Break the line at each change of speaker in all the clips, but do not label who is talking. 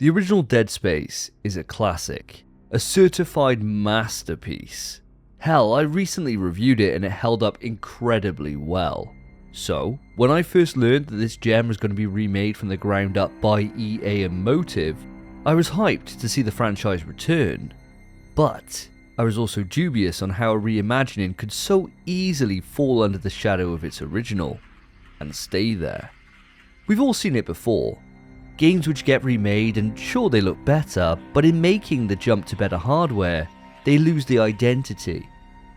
The original Dead Space is a classic, a certified masterpiece. Hell, I recently reviewed it and it held up incredibly well. So, when I first learned that this gem was going to be remade from the ground up by EA and Motive, I was hyped to see the franchise return. But I was also dubious on how a reimagining could so easily fall under the shadow of its original, and stay there. We've all seen it before. Games which get remade and sure they look better, but in making the jump to better hardware, they lose the identity,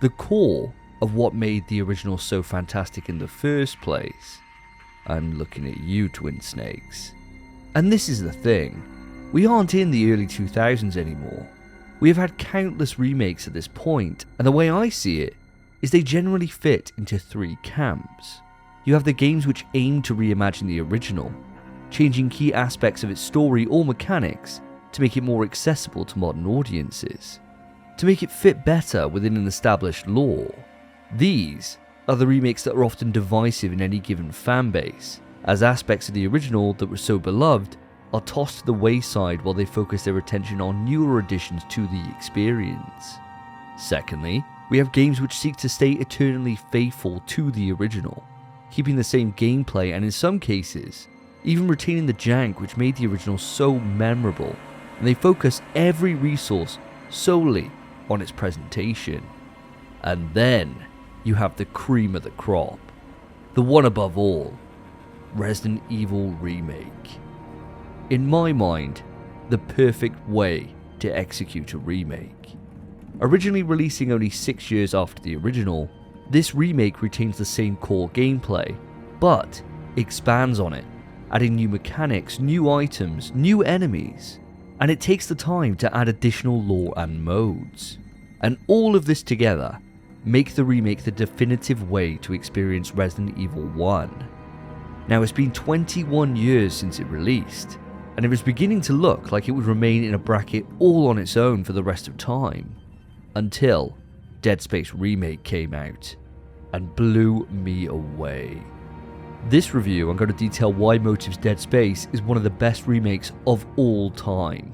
the core of what made the original so fantastic in the first place. I'm looking at you, Twin Snakes. And this is the thing, we aren't in the early 2000s anymore. We have had countless remakes at this point, and the way I see it is they generally fit into three camps. You have the games which aim to reimagine the original, changing key aspects of its story or mechanics to make it more accessible to modern audiences, to make it fit better within an established lore. These are the remakes that are often divisive in any given fanbase, as aspects of the original that were so beloved are tossed to the wayside while they focus their attention on newer additions to the experience. Secondly, we have games which seek to stay eternally faithful to the original, keeping the same gameplay and in some cases, even retaining the jank which made the original so memorable, and they focus every resource solely on its presentation. And then you have the cream of the crop, the one above all, Resident Evil Remake. In my mind, the perfect way to execute a remake. Originally releasing only 6 years after the original, this remake retains the same core gameplay, but expands on it, adding new mechanics, new items, new enemies, and it takes the time to add additional lore and modes. And all of this together make the remake the definitive way to experience Resident Evil 1. Now it's been 21 years since it released, and it was beginning to look like it would remain in a bracket all on its own for the rest of time, until Dead Space Remake came out and blew me away. This review, I'm going to detail why Motive's Dead Space is one of the best remakes of all time.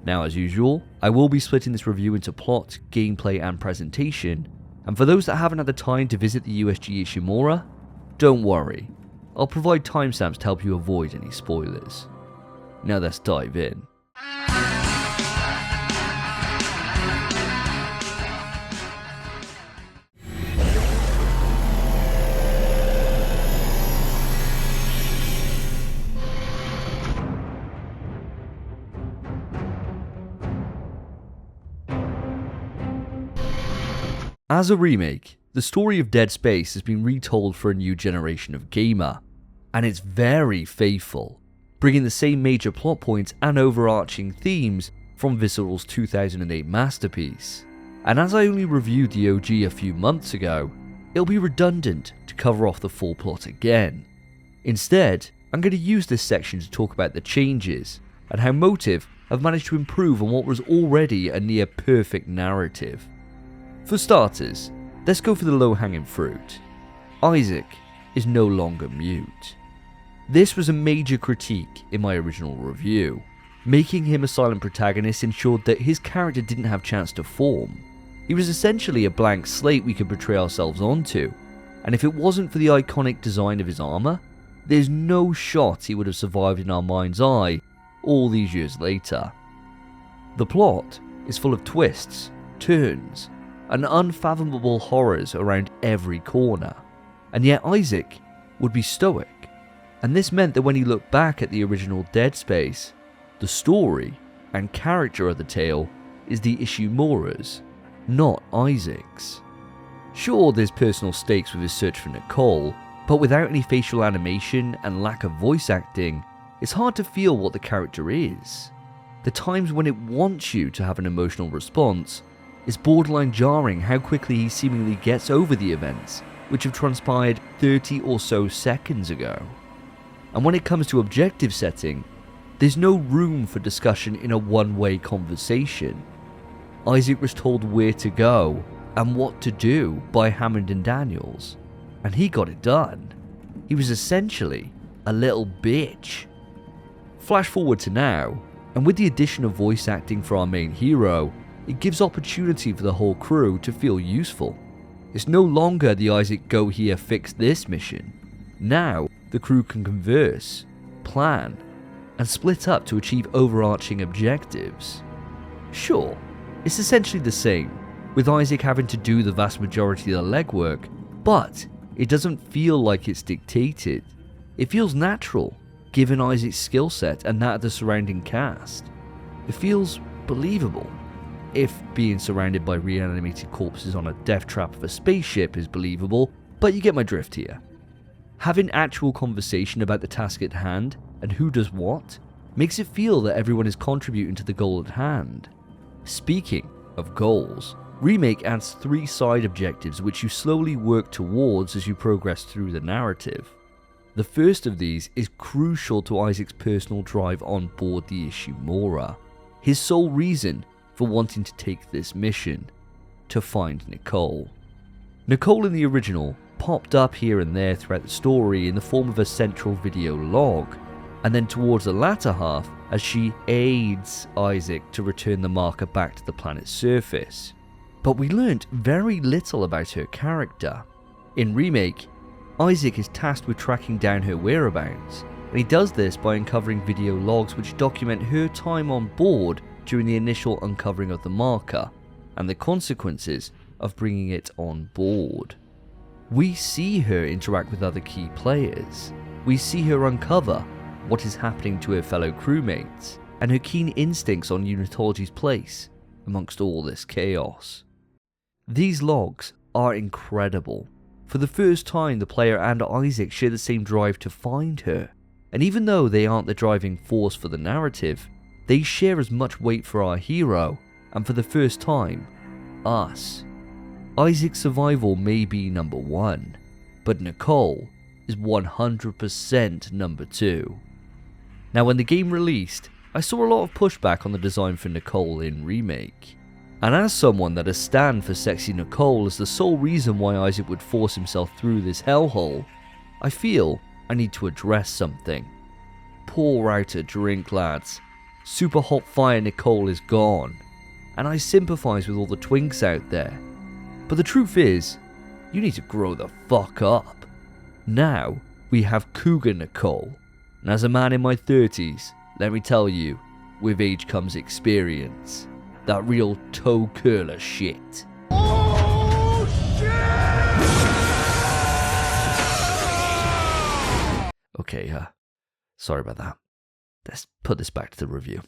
Now, as usual, I will be splitting this review into plot, gameplay, and presentation, and for those that haven't had the time to visit the USG Ishimura, don't worry, I'll provide timestamps to help you avoid any spoilers. Now let's dive in. As a remake, the story of Dead Space has been retold for a new generation of gamer, and it's very faithful, bringing the same major plot points and overarching themes from Viseral's 2008 masterpiece. And as I only reviewed the OG a few months ago, it'll be redundant to cover off the full plot again. Instead, I'm going to use this section to talk about the changes, and how Motive have managed to improve on what was already a near perfect narrative. For starters, let's go for the low-hanging fruit. Isaac is no longer mute. This was a major critique in my original review. Making him a silent protagonist ensured that his character didn't have a chance to form. He was essentially a blank slate we could portray ourselves onto, and if it wasn't for the iconic design of his armor, there's no shot he would have survived in our mind's eye all these years later. The plot is full of twists, turns, and unfathomable horrors around every corner, and yet Isaac would be stoic. And this meant that when he looked back at the original Dead Space, the story and character of the tale is the Ishimura's, not Isaac's. Sure, there's personal stakes with his search for Nicole, but without any facial animation and lack of voice acting, it's hard to feel what the character is. The times when it wants you to have an emotional response, it's borderline jarring how quickly he seemingly gets over the events, which have transpired 30 or so seconds ago. And when it comes to objective setting, there's no room for discussion in a one-way conversation. Isaac was told where to go and what to do by Hammond and Daniels, and he got it done. He was essentially a little bitch. Flash forward to now, And with the addition of voice acting for our main hero, it gives opportunity for the whole crew to feel useful. It's no longer the Isaac go here fix this mission. Now the crew can converse, plan, and split up to achieve overarching objectives. Sure, it's essentially the same, with Isaac having to do the vast majority of the legwork, but it doesn't feel like it's dictated. It feels natural, given Isaac's skill set and that of the surrounding cast. It feels believable, if being surrounded by reanimated corpses on a death trap of a spaceship is believable, but you get my drift here. Having actual conversation about the task at hand and who does what makes it feel that everyone is contributing to the goal at hand. Speaking of goals, Remake adds 3 side objectives which you slowly work towards as you progress through the narrative. The first of these is crucial to Isaac's personal drive on board the Ishimura, his sole reason for wanting to take this mission: to find Nicole. Nicole in the original popped up here and there throughout the story in the form of a central video log, and then towards the latter half as she aids Isaac to return the marker back to the planet's surface. But we learnt very little about her character. In Remake, Isaac is tasked with tracking down her whereabouts, and he does this by uncovering video logs which document her time on board during the initial uncovering of the marker, and the consequences of bringing it on board. We see her interact with other key players. We see her uncover what is happening to her fellow crewmates, and her keen instincts on Unitology's place amongst all this chaos. These logs are incredible. For the first time, the player and Isaac share the same drive to find her, and even though they aren't the driving force for the narrative, they share as much weight for our hero, and for the first time, us. Isaac's survival may be number 1, but Nicole is 100% number 2. Now, when the game released, I saw a lot of pushback on the design for Nicole in Remake. And as someone that has stand for sexy Nicole as the sole reason why Isaac would force himself through this hellhole, I feel I need to address something. Pour out a drink, lads. Super hot fire Nicole is gone, and I sympathise with all the twinks out there. But the truth is, you need to grow the fuck up. Now, we have Cougar Nicole, and as a man in my 30s, let me tell you, with age comes experience. That real toe curler shit. Oh, shit! Okay, sorry about that. Let's put this back to the review.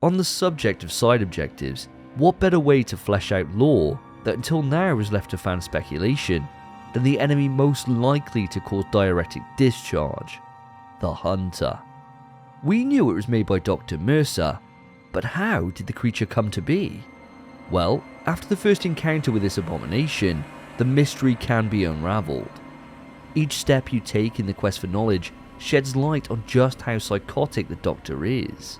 On the subject of side objectives, what better way to flesh out lore that until now is left to fan speculation than the enemy most likely to cause diuretic discharge, the Hunter. We knew it was made by Dr. Mercer, but how did the creature come to be? Well, after the first encounter with this abomination, the mystery can be unravelled. Each step you take in the quest for knowledge sheds light on just how psychotic the Doctor is.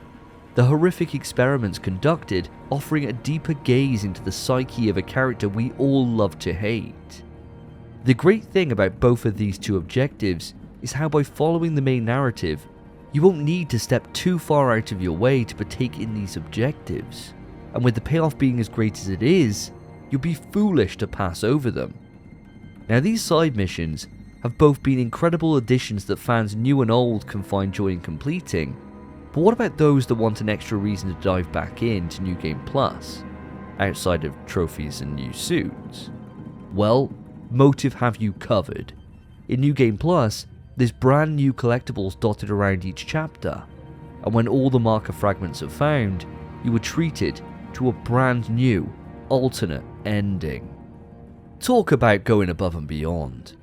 The horrific experiments conducted offering a deeper gaze into the psyche of a character we all love to hate. The great thing about both of these two objectives is how by following the main narrative, you won't need to step too far out of your way to partake in these objectives, and with the payoff being as great as it is, you'll be foolish to pass over them. Now, these side missions have both been incredible additions that fans new and old can find joy in completing, but what about those that want an extra reason to dive back into New Game Plus, outside of trophies and new suits? Well, Motive have you covered. In New Game Plus, there's brand new collectibles dotted around each chapter, and when all the marker fragments are found, you are treated to a brand new, alternate ending. Talk about going above and beyond.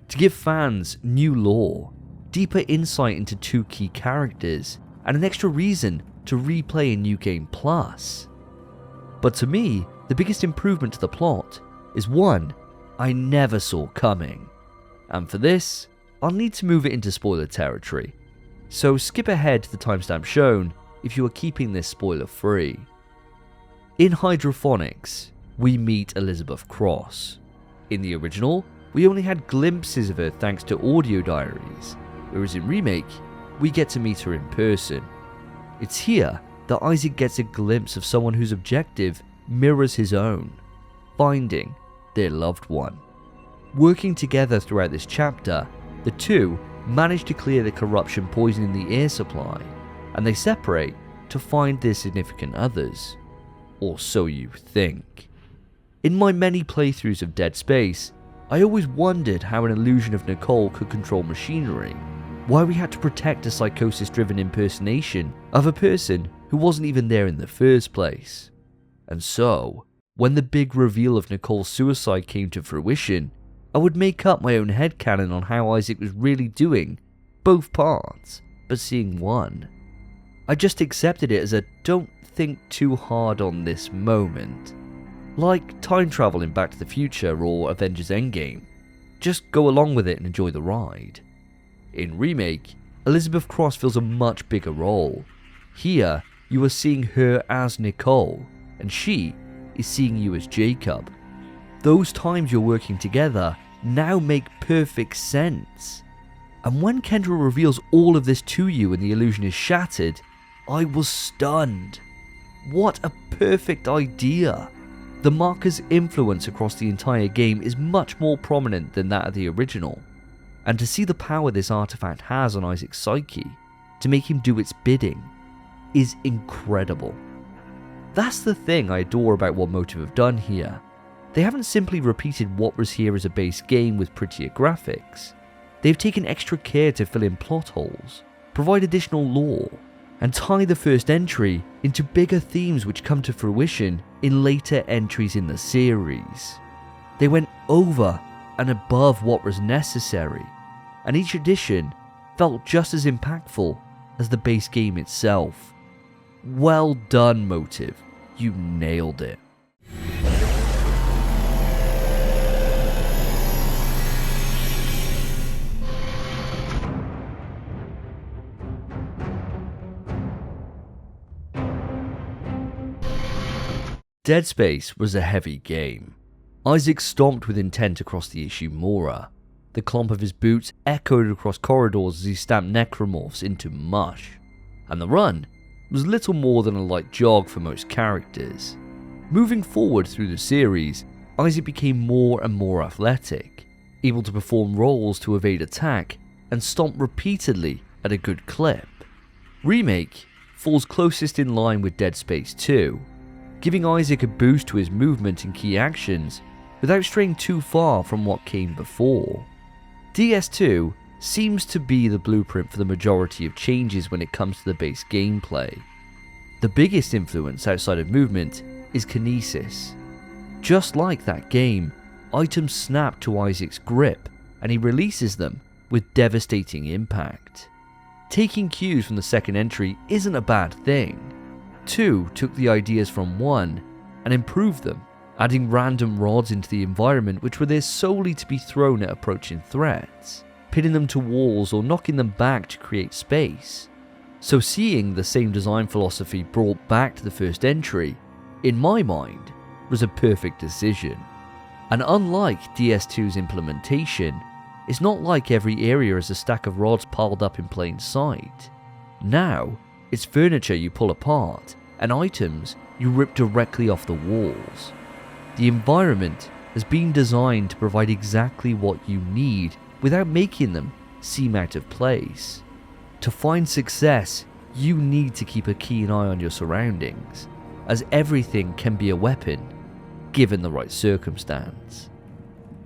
To give fans new lore, deeper insight into 2 key characters, and an extra reason to replay in New Game Plus. But to me, the biggest improvement to the plot is one I never saw coming, and for this, I'll need to move it into spoiler territory, so skip ahead to the timestamp shown if you are keeping this spoiler free. In Hydrophonics, we meet Elizabeth Cross. In the original, we only had glimpses of her thanks to audio diaries, whereas in Remake, we get to meet her in person. It's here that Isaac gets a glimpse of someone whose objective mirrors his own, finding their loved one. Working together throughout this chapter, the two manage to clear the corruption poisoning the air supply, and they separate to find their significant others. Or so you think. In my many playthroughs of Dead Space, I always wondered how an illusion of Nicole could control machinery, why we had to protect a psychosis-driven impersonation of a person who wasn't even there in the first place. And so, when the big reveal of Nicole's suicide came to fruition, I would make up my own headcanon on how Isaac was really doing both parts, but seeing one. I just accepted it as a don't think too hard on this moment. Like time travel in Back to the Future or Avengers Endgame. Just go along with it and enjoy the ride. In Remake, Elizabeth Cross fills a much bigger role. Here, you are seeing her as Nicole, and she is seeing you as Jacob. Those times you're working together now make perfect sense. And when Kendra reveals all of this to you and the illusion is shattered, I was stunned. What a perfect idea! The marker's influence across the entire game is much more prominent than that of the original, and to see the power this artifact has on Isaac's psyche, to make him do its bidding, is incredible. That's the thing I adore about what Motive have done here. They haven't simply repeated what was here as a base game with prettier graphics. They've taken extra care to fill in plot holes, provide additional lore, and tie the first entry into bigger themes which come to fruition in later entries in the series. They went over and above what was necessary, and each edition felt just as impactful as the base game itself. Well done, Motive. You nailed it. Dead Space was a heavy game. Isaac stomped with intent across the Ishimura. The clomp of his boots echoed across corridors as he stamped necromorphs into mush. And the run was little more than a light jog for most characters. Moving forward through the series, Isaac became more and more athletic, able to perform rolls to evade attack and stomp repeatedly at a good clip. Remake falls closest in line with Dead Space 2, giving Isaac a boost to his movement and key actions without straying too far from what came before. DS2 seems to be the blueprint for the majority of changes when it comes to the base gameplay. The biggest influence outside of movement is kinesis. Just like that game, items snap to Isaac's grip and he releases them with devastating impact. Taking cues from the second entry isn't a bad thing. 2 took the ideas from 1 and improved them, adding random rods into the environment which were there solely to be thrown at approaching threats, pinning them to walls or knocking them back to create space. So seeing the same design philosophy brought back to the first entry, in my mind, was a perfect decision. And unlike DS2's implementation, it's not like every area is a stack of rods piled up in plain sight. Now, it's furniture you pull apart and items you rip directly off the walls. The environment has been designed to provide exactly what you need without making them seem out of place. To find success, you need to keep a keen eye on your surroundings, as everything can be a weapon, given the right circumstance.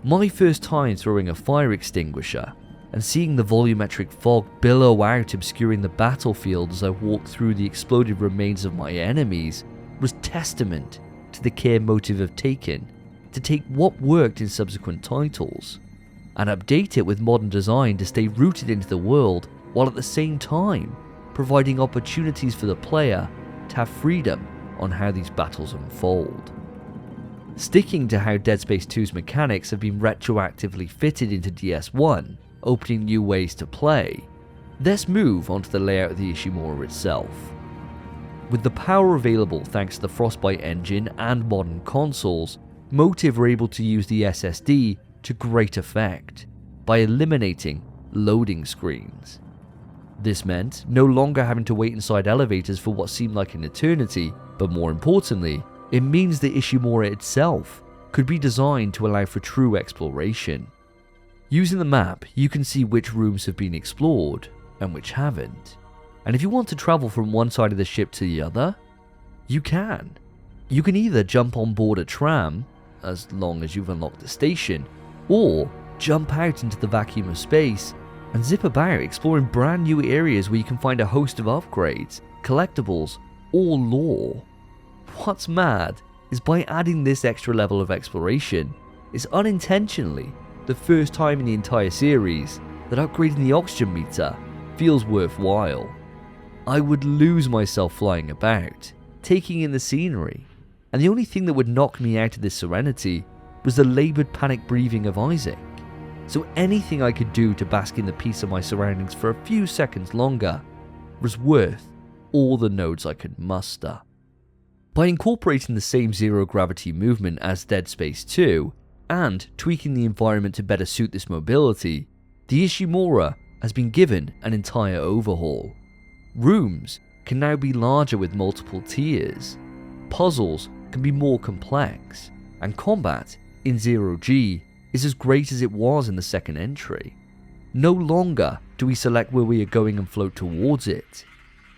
My first time throwing a fire extinguisher and seeing the volumetric fog billow out obscuring the battlefield as I walked through the exploded remains of my enemies was testament to the care Motive have taken to take what worked in subsequent titles and update it with modern design to stay rooted into the world while at the same time providing opportunities for the player to have freedom on how these battles unfold. Sticking to how Dead Space 2's mechanics have been retroactively fitted into DS1, opening new ways to play, let's move on to the layout of the Ishimura itself. With the power available thanks to the Frostbite engine and modern consoles, Motive were able to use the SSD to great effect by eliminating loading screens. This meant no longer having to wait inside elevators for what seemed like an eternity, but more importantly, it means the Ishimura itself could be designed to allow for true exploration. Using the map, you can see which rooms have been explored and which haven't. And if you want to travel from one side of the ship to the other, you can. You can either jump on board a tram, as long as you've unlocked the station, or jump out into the vacuum of space and zip about exploring brand new areas where you can find a host of upgrades, collectibles, or lore. What's mad is by adding this extra level of exploration, it's unintentionally the first time in the entire series that upgrading the oxygen meter feels worthwhile. I would lose myself flying about, taking in the scenery, and the only thing that would knock me out of this serenity was the laboured panic breathing of Isaac. So anything I could do to bask in the peace of my surroundings for a few seconds longer was worth all the nodes I could muster. By incorporating the same zero-gravity movement as Dead Space 2, and tweaking the environment to better suit this mobility, the Ishimura has been given an entire overhaul. Rooms can now be larger with multiple tiers, puzzles can be more complex, and combat in 0G is as great as it was in the second entry. No longer do we select where we are going and float towards it.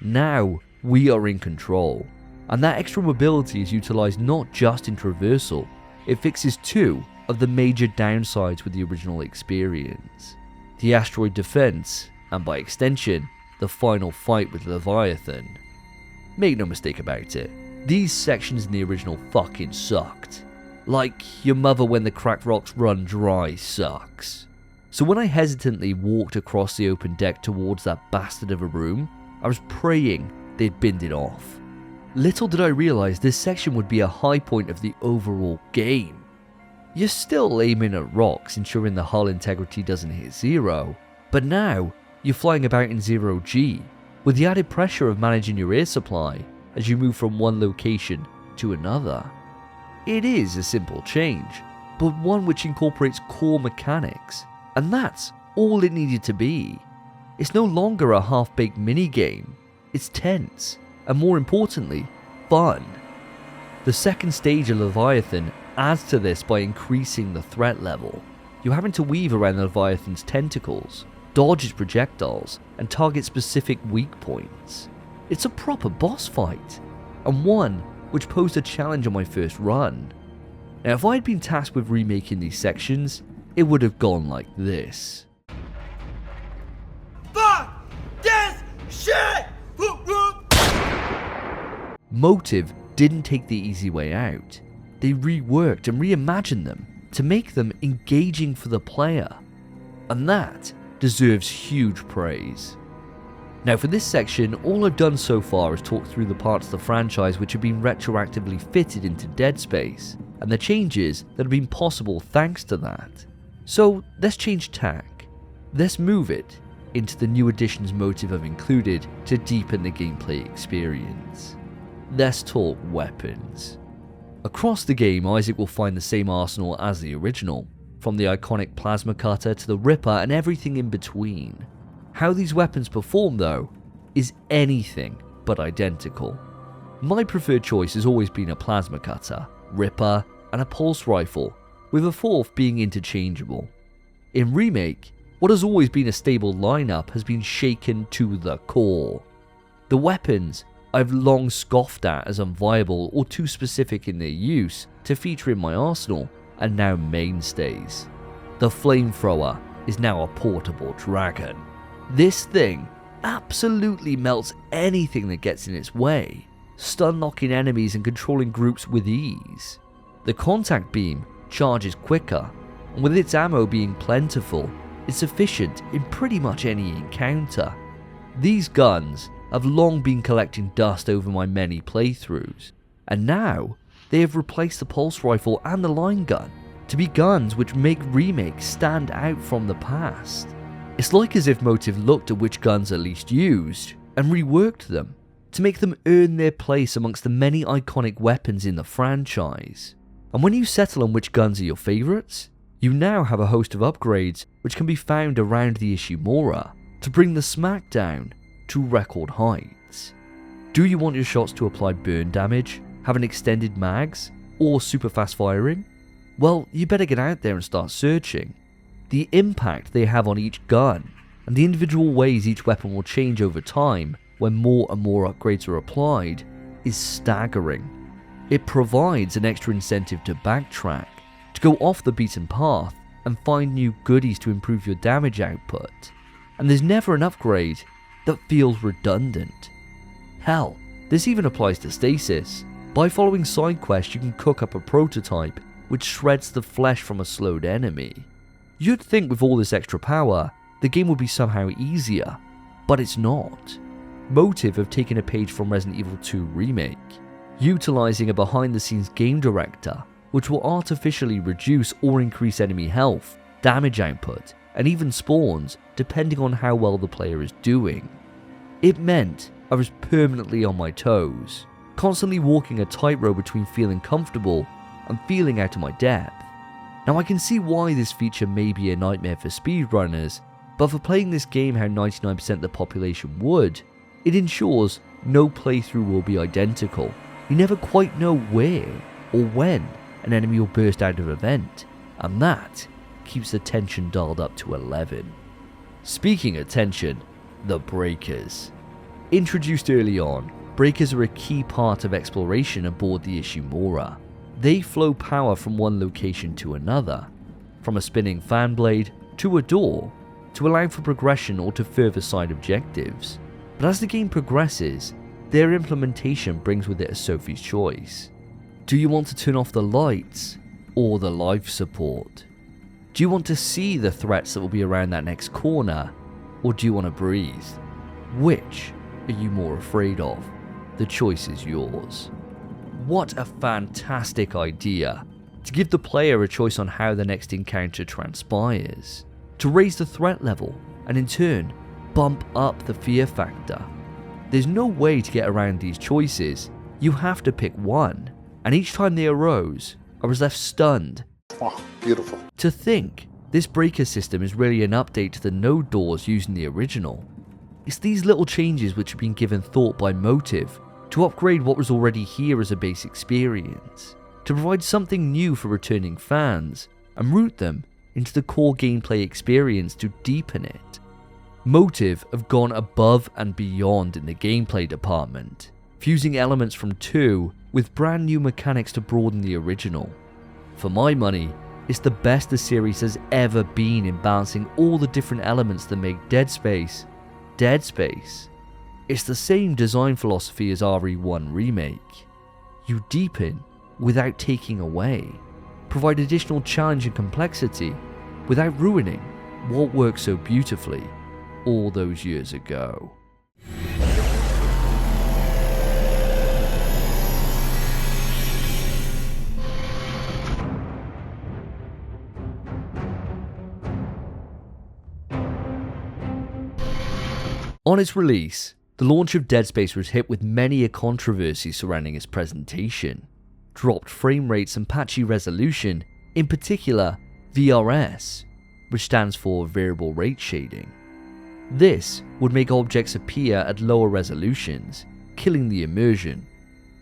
Now we are in control, and that extra mobility is utilised not just in traversal, it fixes two of the major downsides with the original experience: the asteroid defense, and by extension, the final fight with Leviathan. Make no mistake about it, these sections in the original fucking sucked. Like your mother when the cracked rocks run dry sucks. So when I hesitantly walked across the open deck towards that bastard of a room, I was praying they'd binned it off. Little did I realise this section would be a high point of the overall game. You're still aiming at rocks, ensuring the hull integrity doesn't hit zero, but now you're flying about in 0G, with the added pressure of managing your air supply as you move from one location to another. It is a simple change, but one which incorporates core mechanics, and that's all it needed to be. It's no longer a half-baked minigame, it's tense, and more importantly, fun. The second stage of Leviathan adds to this by increasing the threat level. You're having to weave around the Leviathan's tentacles, dodge its projectiles, and target specific weak points. It's a proper boss fight, and one which posed a challenge on my first run. Now if I had been tasked with remaking these sections, it would have gone like this. Fuck this shit! Motive didn't take the easy way out. They reworked and reimagined them to make them engaging for the player, and that deserves huge praise. Now for this section, all I've done so far is talk through the parts of the franchise which have been retroactively fitted into Dead Space, and the changes that have been possible thanks to that. So let's change tack. Let's move it into the new additions Motive have included to deepen the gameplay experience. Let's talk weapons. Across the game, Isaac will find the same arsenal as the original, from the iconic plasma cutter to the Ripper and everything in between. How these weapons perform though, is anything but identical. My preferred choice has always been a plasma cutter, Ripper, and a pulse rifle, with a fourth being interchangeable. In Remake, what has always been a stable lineup has been shaken to the core. The weapons I've long scoffed at as unviable or too specific in their use to feature in my arsenal are now mainstays. The flamethrower is now a portable dragon. This thing absolutely melts anything that gets in its way, stun-locking enemies and controlling groups with ease. The contact beam charges quicker, and with its ammo being plentiful, it's efficient in pretty much any encounter. These guns have long been collecting dust over my many playthroughs, and now they have replaced the pulse rifle and the line gun to be guns which make Remake stand out from the past. It's like as if Motive looked at which guns are least used and reworked them to make them earn their place amongst the many iconic weapons in the franchise. And when you settle on which guns are your favourites, you now have a host of upgrades which can be found around the Ishimura to bring the smackdown to record heights. Do you want your shots to apply burn damage, have an extended mags, or super fast firing? Well, you better get out there and start searching. The impact they have on each gun, and the individual ways each weapon will change over time when more and more upgrades are applied, is staggering. It provides an extra incentive to backtrack, to go off the beaten path and find new goodies to improve your damage output, and there's never an upgrade that feels redundant. Hell, this even applies to stasis. By following side quests, you can cook up a prototype which shreds the flesh from a slowed enemy. You'd think with all this extra power, the game would be somehow easier, but it's not. Motive have taken a page from Resident Evil 2 Remake, utilising a behind-the-scenes game director which will artificially reduce or increase enemy health, damage output, and even spawns depending on how well the player is doing. It meant I was permanently on my toes, constantly walking a tightrope between feeling comfortable and feeling out of my depth. Now I can see why this feature may be a nightmare for speedrunners, but for playing this game how 99% of the population would, it ensures no playthrough will be identical. You never quite know where or when an enemy will burst out of an event, and that keeps the tension dialed up to 11. Speaking of tension, the breakers. Introduced early on, breakers are a key part of exploration aboard the Ishimura. They flow power from one location to another, from a spinning fan blade to a door, to allow for progression or to further side objectives. But as the game progresses, their implementation brings with it a Sophie's choice. Do you want to turn off the lights or the life support? Do you want to see the threats that will be around that next corner, or do you want to breathe? Which are you more afraid of? The choice is yours. What a fantastic idea, to give the player a choice on how the next encounter transpires, to raise the threat level and in turn bump up the fear factor. There's no way to get around these choices, you have to pick one, and each time they arose, I was left stunned.
Oh, beautiful.
To think this breaker system is really an update to the node doors used in the original. It's these little changes which have been given thought by Motive to upgrade what was already here as a base experience, to provide something new for returning fans and root them into the core gameplay experience to deepen it. Motive have gone above and beyond in the gameplay department, fusing elements from 2 with brand new mechanics to broaden the original. For my money, it's the best the series has ever been in balancing all the different elements that make Dead Space, Dead Space. It's the same design philosophy as RE1 Remake. You deepen without taking away, provide additional challenge and complexity without ruining what worked so beautifully all those years ago. On its release, the launch of Dead Space was hit with many a controversy surrounding its presentation. Dropped frame rates and patchy resolution, in particular VRS, which stands for variable rate shading. This would make objects appear at lower resolutions, killing the immersion.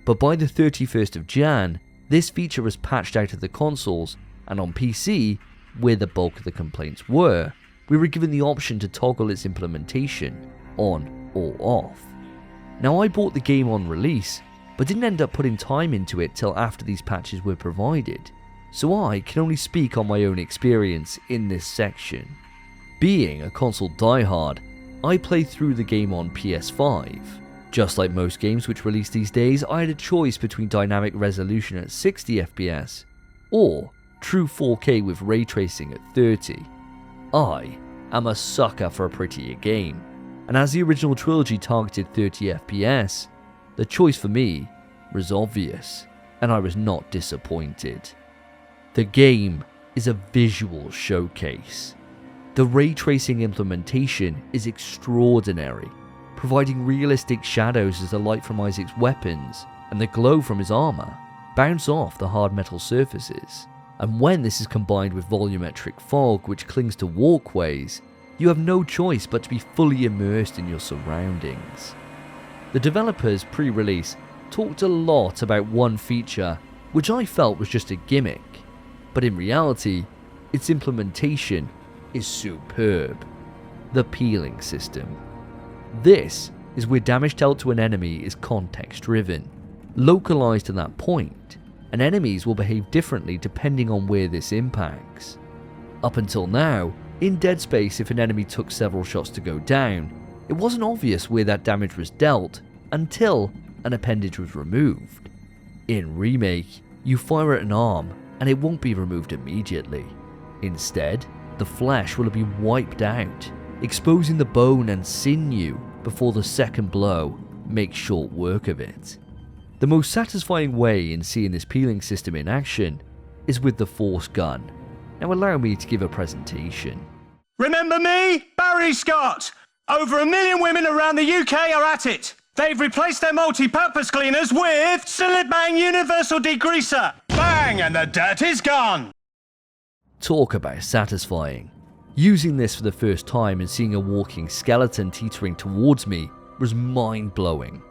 But by the 31st of Jan, this feature was patched out of the consoles, and on PC, where the bulk of the complaints were, we were given the option to toggle its implementation on or off. Now I bought the game on release, but didn't end up putting time into it till after these patches were provided, so I can only speak on my own experience in this section. Being a console diehard, I played through the game on PS5. Just like most games which release these days, I had a choice between dynamic resolution at 60 FPS or true 4K with ray tracing at 30. I am a sucker for a prettier game, and as the original trilogy targeted 30 FPS, the choice for me was obvious, and I was not disappointed. The game is a visual showcase. The ray tracing implementation is extraordinary, providing realistic shadows as the light from Isaac's weapons and the glow from his armor bounce off the hard metal surfaces. And when this is combined with volumetric fog which clings to walkways, you have no choice but to be fully immersed in your surroundings. The developers pre-release talked a lot about one feature which I felt was just a gimmick, but in reality, its implementation is superb. The peeling system. This is where damage dealt to an enemy is context driven, localized to that point, and enemies will behave differently depending on where this impacts. Up until now, in Dead Space, if an enemy took several shots to go down, it wasn't obvious where that damage was dealt until an appendage was removed. In Remake, you fire at an arm and it won't be removed immediately. Instead, the flesh will be wiped out, exposing the bone and sinew before the second blow makes short work of it. The most satisfying way in seeing this peeling system in action is with the force gun. Now allow me to give a presentation.
Remember me? Barry Scott! Over 1 million women around the UK are at it. They've replaced their multi-purpose cleaners with Silly Bang Universal Degreaser. Bang, and the dirt is gone.
Talk about satisfying. Using this for the first time and seeing a walking skeleton teetering towards me was mind-blowing.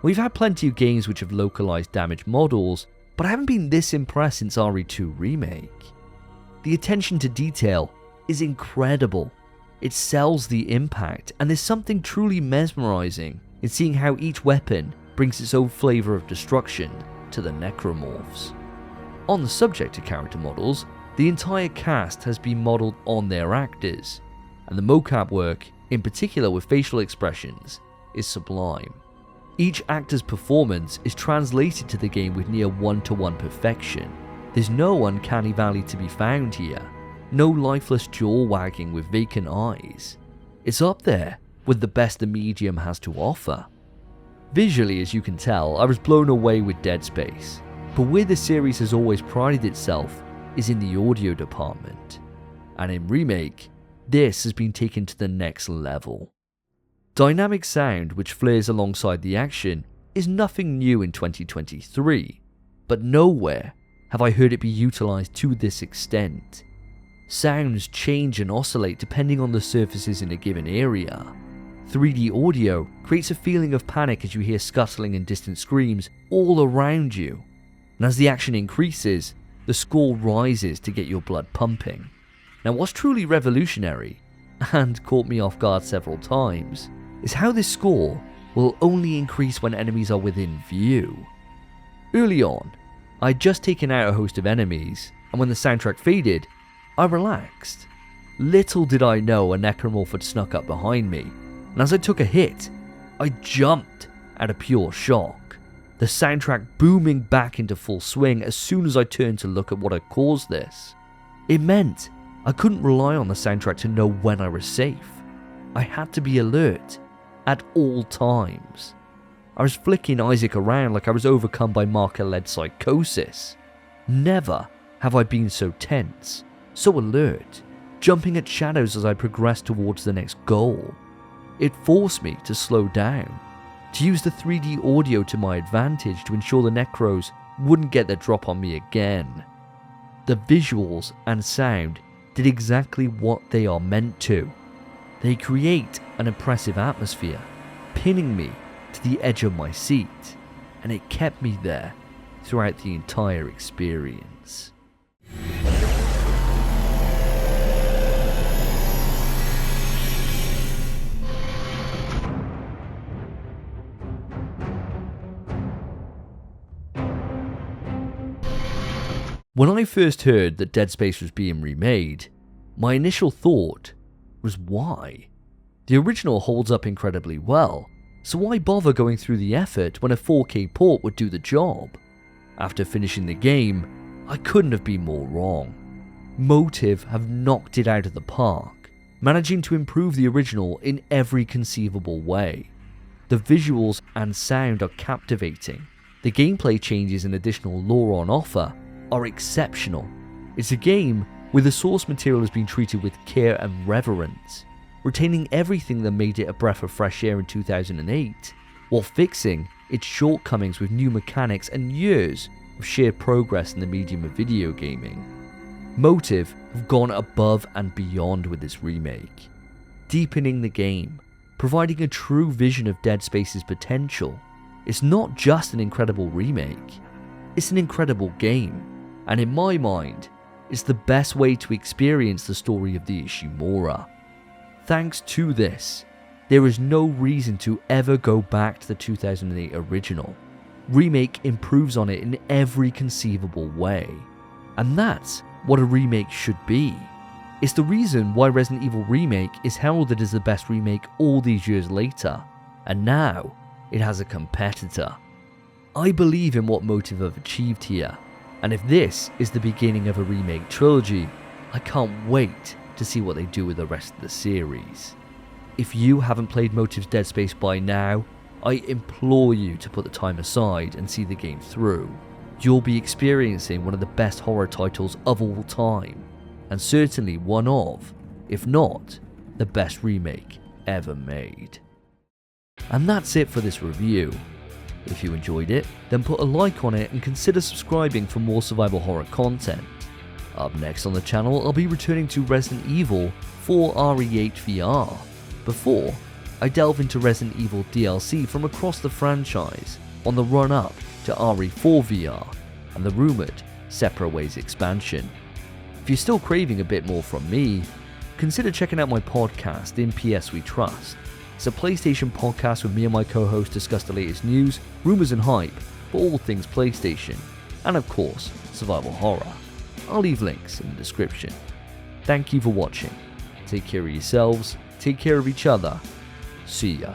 We've had plenty of games which have localized damaged models, but I haven't been this impressed since RE2 Remake. The attention to detail is incredible. It sells the impact, and there's something truly mesmerizing in seeing how each weapon brings its own flavor of destruction to the necromorphs. On the subject of character models, the entire cast has been modeled on their actors, and the mocap work, in particular with facial expressions, is sublime. Each actor's performance is translated to the game with near one-to-one perfection. There's no uncanny valley to be found here, no lifeless jaw wagging with vacant eyes. It's up there with the best the medium has to offer. Visually, as you can tell, I was blown away with Dead Space, but where the series has always prided itself is in the audio department, and in Remake, this has been taken to the next level. Dynamic sound which flares alongside the action is nothing new in 2023, but nowhere have I heard it be utilized to this extent. Sounds change and oscillate depending on the surfaces in a given area. 3D audio creates a feeling of panic as you hear scuttling and distant screams all around you, and as the action increases, the score rises to get your blood pumping. Now what's truly revolutionary, and caught me off guard several times, is how this score will only increase when enemies are within view. Early on, I'd just taken out a host of enemies, and when the soundtrack faded, I relaxed. Little did I know a necromorph had snuck up behind me, and as I took a hit, I jumped out of pure shock. The soundtrack booming back into full swing as soon as I turned to look at what had caused this. It meant I couldn't rely on the soundtrack to know when I was safe. I had to be alert at all times. I was flicking Isaac around like I was overcome by marker-led psychosis. Never have I been so tense, so alert, jumping at shadows as I progressed towards the next goal. It forced me to slow down, to use the 3D audio to my advantage to ensure the necros wouldn't get their drop on me again. The visuals and sound did exactly what they are meant to. They create an oppressive atmosphere, pinning me to the edge of my seat, and it kept me there throughout the entire experience. When I first heard that Dead Space was being remade, my initial thought was why? The original holds up incredibly well, so why bother going through the effort when a 4K port would do the job? After finishing the game, I couldn't have been more wrong. Motive have knocked it out of the park, managing to improve the original in every conceivable way. The visuals and sound are captivating. The gameplay changes and additional lore on offer are exceptional. It's a game where the source material has been treated with care and reverence, retaining everything that made it a breath of fresh air in 2008, while fixing its shortcomings with new mechanics and years of shared progress in the medium of video gaming. Motive have gone above and beyond with this remake. deepening the game, providing a true vision of Dead Space's potential. It's not just an incredible remake, it's an incredible game, and in my mind, it's the best way to experience the story of the Ishimura. Thanks to this, there is no reason to ever go back to the 2008 original. Remake improves on it in every conceivable way, and that's what a remake should be. It's the reason why Resident Evil Remake is heralded as the best remake all these years later, and now it has a competitor. I believe in what Motive have achieved here, and if this is the beginning of a remake trilogy, I can't wait to see what they do with the rest of the series. If you haven't played Motive's Dead Space by now, I implore you to put the time aside and see the game through. You'll be experiencing one of the best horror titles of all time, and certainly one of, if not, the best remake ever made. And that's it for this review. If you enjoyed it, then put a like on it and consider subscribing for more survival horror content. Up next on the channel, I'll be returning to Resident Evil 4 RE8 VR, before I delve into Resident Evil DLC from across the franchise on the run-up to RE4 VR and the rumoured Separate Ways expansion. If you're still craving a bit more from me, consider checking out my podcast, In PS We Trust. It's a PlayStation podcast with me and my co-host discuss the latest news, rumours and hype for all things PlayStation, and of course, survival horror. I'll leave links in the description. Thank you for watching. Take care of yourselves, take care of each other. See ya.